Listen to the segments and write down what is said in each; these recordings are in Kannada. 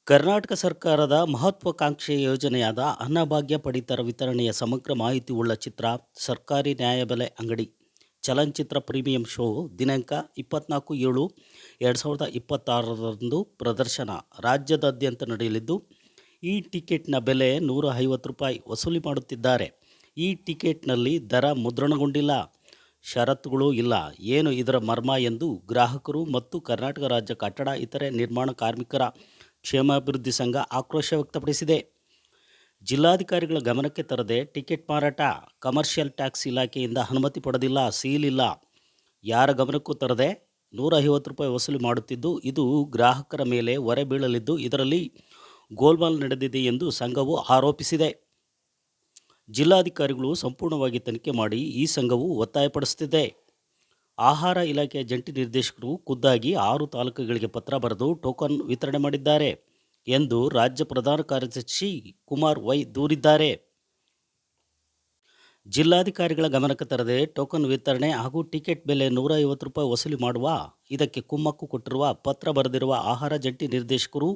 ಕರ್ನಾಟಕ ಸರ್ಕಾರದ ಮಹತ್ವಾಕಾಂಕ್ಷೆಯ ಯೋಜನೆಯಾದ ಅನ್ನಭಾಗ್ಯ ಪಡಿತರ ವಿತರಣೆಯ ಸಮಗ್ರ ಮಾಹಿತಿ ಉಳ್ಳ ಚಿತ್ರ ಸರ್ಕಾರಿ ನ್ಯಾಯಬೆಲೆ ಅಂಗಡಿ ಚಲನಚಿತ್ರ ಪ್ರೀಮಿಯಂ ಶೋ ದಿನಾಂಕ 24/7/2026 ಪ್ರದರ್ಶನ ರಾಜ್ಯದಾದ್ಯಂತ ನಡೆಯಲಿದ್ದು, ಈ ಟಿಕೆಟ್ನ ಬೆಲೆ ₹150 ವಸೂಲಿ ಮಾಡುತ್ತಿದ್ದಾರೆ. ಈ ಟಿಕೆಟ್ನಲ್ಲಿ ದರ ಮುದ್ರಣಗೊಂಡಿಲ್ಲ, ಷರತ್ತುಗಳೂ ಇಲ್ಲ. ಏನು ಇದರ ಮರ್ಮ ಎಂದು ಗ್ರಾಹಕರು ಮತ್ತು ಕರ್ನಾಟಕ ರಾಜ್ಯ ಕಟ್ಟಡ ಇತರೆ ನಿರ್ಮಾಣ ಕಾರ್ಮಿಕರ ಕ್ಷೇಮಾಭಿವೃದ್ಧಿ ಸಂಘ ಆಕ್ರೋಶ ವ್ಯಕ್ತಪಡಿಸಿದೆ. ಜಿಲ್ಲಾಧಿಕಾರಿಗಳ ಗಮನಕ್ಕೆ ತರದೆ ಟಿಕೆಟ್ ಮಾರಾಟ, ಕಮರ್ಷಿಯಲ್ ಟ್ಯಾಕ್ಸ್ ಇಲಾಖೆಯಿಂದ ಅನುಮತಿ ಪಡೆದಿಲ್ಲ, ಸೀಲ್ ಇಲ್ಲ, ಯಾರ ಗಮನಕ್ಕೂ ತರದೆ ₹150 ವಸೂಲಿ ಮಾಡುತ್ತಿದ್ದು, ಇದು ಗ್ರಾಹಕರ ಮೇಲೆ ಹೊರೆ ಬೀಳಲಿದ್ದು, ಇದರಲ್ಲಿ ಗೋಲ್ಮಾಲ್ ನಡೆದಿದೆ ಎಂದು ಸಂಘವು ಆರೋಪಿಸಿದೆ. ಜಿಲ್ಲಾಧಿಕಾರಿಗಳು ಸಂಪೂರ್ಣವಾಗಿ ತನಿಖೆ ಮಾಡಿ ಈ ಸಂಘವು ಒತ್ತಾಯಪಡಿಸುತ್ತಿದೆ. ಆಹಾರ ಇಲಾಖೆಯ ಜಂಟಿ ನಿರ್ದೇಶಕರು ಖುದ್ದಾಗಿ 6 ತಾಲೂಕುಗಳಿಗೆ ಪತ್ರ ಬರೆದು ಟೋಕನ್ ವಿತರಣೆ ಮಾಡಿದ್ದಾರೆ ಎಂದು ರಾಜ್ಯ ಪ್ರಧಾನ ಕಾರ್ಯದರ್ಶಿ ಕುಮಾರ್ ವೈ ದೂರಿದ್ದಾರೆ. ಜಿಲ್ಲಾಧಿಕಾರಿಗಳ ಗಮನಕ್ಕೆ ತರದೆ ಟೋಕನ್ ವಿತರಣೆ ಹಾಗೂ ಟಿಕೆಟ್ ಬೆಲೆ ₹150 ವಸೂಲಿ ಮಾಡುವ ಇದಕ್ಕೆ ಕುಮ್ಮಕ್ಕು ಕೊಟ್ಟಿರುವ ಪತ್ರ ಬರೆದಿರುವ ಆಹಾರ ಜಂಟಿ ನಿರ್ದೇಶಕರು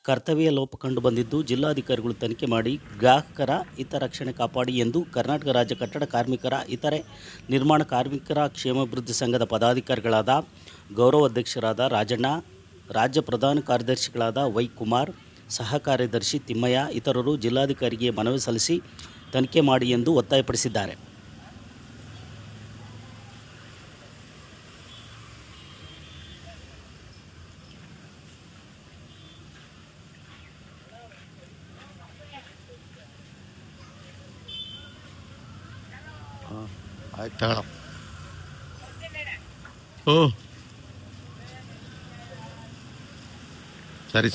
ಕರ್ತವ್ಯ ಲೋಪ ಕಂಡುಬಂದಿದ್ದು, ಜಿಲ್ಲಾಧಿಕಾರಿಗಳು ತನಿಖೆ ಮಾಡಿ ಗ್ರಾಹಕರ ಹಿತರಕ್ಷಣೆ ಕಾಪಾಡಿ ಎಂದು ಕರ್ನಾಟಕ ರಾಜ್ಯ ಕಟ್ಟಡ ಕಾರ್ಮಿಕರ ಇತರೆ ನಿರ್ಮಾಣ ಕಾರ್ಮಿಕರ ಕ್ಷೇಮಾಭಿವೃದ್ಧಿ ಸಂಘದ ಪದಾಧಿಕಾರಿಗಳಾದ ಗೌರವಾಧ್ಯಕ್ಷರಾದ ರಾಜಣ್ಣ, ರಾಜ್ಯ ಪ್ರಧಾನ ಕಾರ್ಯದರ್ಶಿಗಳಾದ ವೈ ಕುಮಾರ್, ಸಹ ಕಾರ್ಯದರ್ಶಿ ತಿಮ್ಮಯ್ಯ ಇತರರು ಜಿಲ್ಲಾಧಿಕಾರಿಗೆ ಮನವಿ ಸಲ್ಲಿಸಿ ತನಿಖೆ ಮಾಡಿ ಎಂದು ಒತ್ತಾಯಪಡಿಸಿದ್ದಾರೆ. ಆಯ್ತು ಓ ಸರಿ.